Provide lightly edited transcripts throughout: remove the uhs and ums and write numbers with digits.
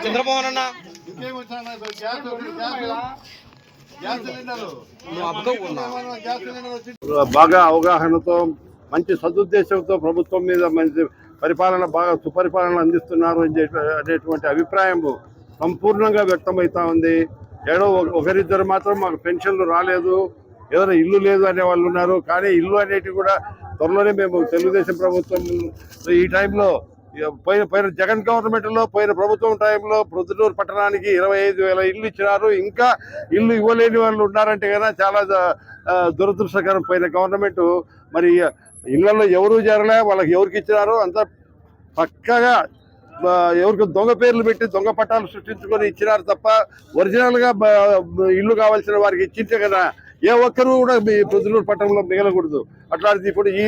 చంద్రమోహన్ అన్న బాగా అవగాహనతో మంచి సదుద్దేశంతో ప్రభుత్వం మీద మంచి పరిపాలన బాగా సుపరిపాలన అందిస్తున్నారు అనేటువంటి అభిప్రాయం సంపూర్ణంగా వ్యక్తమవుతా ఉంది. ఏడో ఒకరిద్దరు మాత్రం మాకు పెన్షన్లు రాలేదు, ఏదైనా ఇల్లు లేదు అనే వాళ్ళు ఉన్నారు. కానీ ఇల్లు అనేటివి కూడా త్వరలోనే మేము తెలుగుదేశం ప్రభుత్వం ఈ టైంలో పోయిన జగన్ గవర్నమెంట్లో పోయిన ప్రభుత్వం టైంలో ప్రొద్దుటూరు పట్టణానికి 25,000 ఇల్లు ఇచ్చినారు. ఇంకా ఇల్లు ఇవ్వలేని వాళ్ళు ఉన్నారంటే కదా చాలా దురదృష్టకరం. పోయిన గవర్నమెంట్ మరి ఇళ్లలో ఎవరు చేరలే, వాళ్ళకి ఎవరికి ఇచ్చినారో అంతా పక్కగా ఎవరికి దొంగ పేర్లు పెట్టి దొంగ పట్టాలు సృష్టించుకొని ఇచ్చినారు తప్ప ఒరిజినల్గా ఇల్లు కావాల్సిన వారికి ఇచ్చింటే కదా ఏ ఒక్కరు కూడా మీ ప్రొద్దుటూరు పట్టణంలో మిగలకూడదు. అట్లాంటిది ఇప్పుడు ఈ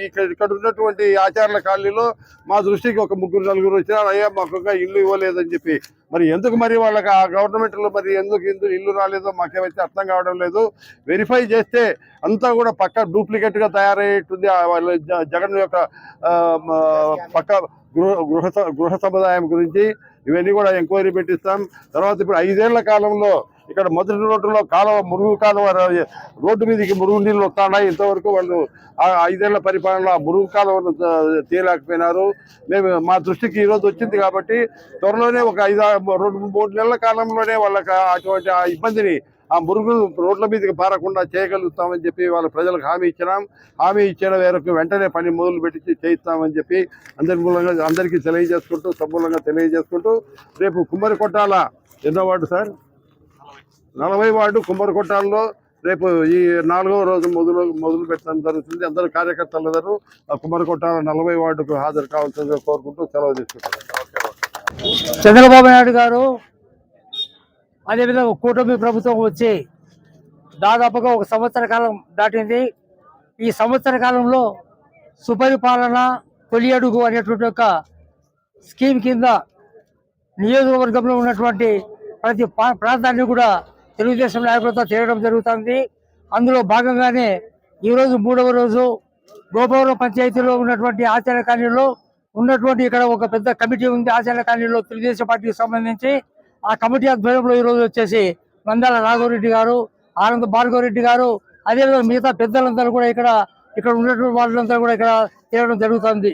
ఇక్కడ ఉన్నటువంటి ఆచార్యుల కాలనీలో మా దృష్టికి ఒక 3-4 వచ్చినారు. అయ్యా మాకు ఇల్లు ఇవ్వలేదని చెప్పి. మరి ఎందుకు మరి వాళ్ళకి ఆ గవర్నమెంట్లో మరి ఎందుకు ఇల్లు రాలేదో మాకేమైతే అర్థం కావడం లేదు. వెరిఫై చేస్తే అంతా కూడా పక్క డూప్లికేట్గా తయారయ్యేటుంది. వాళ్ళ జగన్ యొక్క పక్క గృహ సముదాయం గురించి ఇవన్నీ కూడా ఎంక్వైరీ పెట్టిస్తాం. తర్వాత ఇప్పుడు 5 ఏళ్ల కాలంలో ఇక్కడ మొదటి రోడ్డులో మురుగు కాలువ రోడ్డు మీదకి మురుగు నీళ్ళు వస్తున్నాయి. ఇంతవరకు వాళ్ళు 5 ఏళ్ల పరిపాలనలో మురుగు కాలువను తీయలేకపోయినారు. మా దృష్టికి ఈరోజు వచ్చింది కాబట్టి త్వరలోనే ఒక 2-3 నెలల కాలంలోనే వాళ్ళకి అటువంటి ఆ ఇబ్బందిని ఆ మురుగు రోడ్ల మీదకి పారకుండా చేయగలుగుతామని చెప్పి వాళ్ళ ప్రజలకు హామీ ఇచ్చినాం. హామీ ఇచ్చిన వేరకు వెంటనే పని మొదలు పెట్టి చేయిస్తామని చెప్పి అందరికీ సమూలంగా తెలియజేసుకుంటూ రేపు కుమ్మరికొట్టాల ఎన్నో వార్డు సార్ 40 వార్డు కుమ్మరికొట్టాలలో రేపు ఈ 4వ రోజు మొదలు పెట్టడం జరుగుతుంది. అందరూ కార్యకర్తలందరూ కుమ్మరికొట్టాల 40 వార్డుకు హాజరు కావాల్సిందిగా కోరుకుంటూ సెలవు తీసుకుంటారు. చంద్రబాబు నాయుడు గారు అదేవిధంగా కూటమి ప్రభుత్వం వచ్చి దాదాపుగా 1 సంవత్సర కాలం దాటింది. ఈ సంవత్సర కాలంలో సుపరిపాలన తొలి అడుగు అనేటువంటి ఒక స్కీమ్ కింద నియోజకవర్గంలో ఉన్నటువంటి ప్రతి ప్రాంతాన్ని కూడా తెలుగుదేశం నాయకులతో చేయడం జరుగుతుంది. అందులో భాగంగానే ఈరోజు 3వ రోజు గోపవరం పంచాయతీలో ఉన్నటువంటి ఆచార్య కాలనీలో ఉన్నటువంటి ఇక్కడ ఒక పెద్ద కమిటీ ఉంది. ఆచార్య కాలనీలో తెలుగుదేశం పార్టీకి సంబంధించి ఆ కమిటీ ఆధ్వర్యంలో ఈరోజు వచ్చేసి మందాల రాఘవరెడ్డి గారు, ఆనంద్ భార్గవరెడ్డి గారు, అదేవిధంగా మిగతా పెద్దలందరూ కూడా ఇక్కడ ఉన్నటువంటి వాళ్ళందరూ కూడా ఇక్కడ తిరగడం జరుగుతుంది.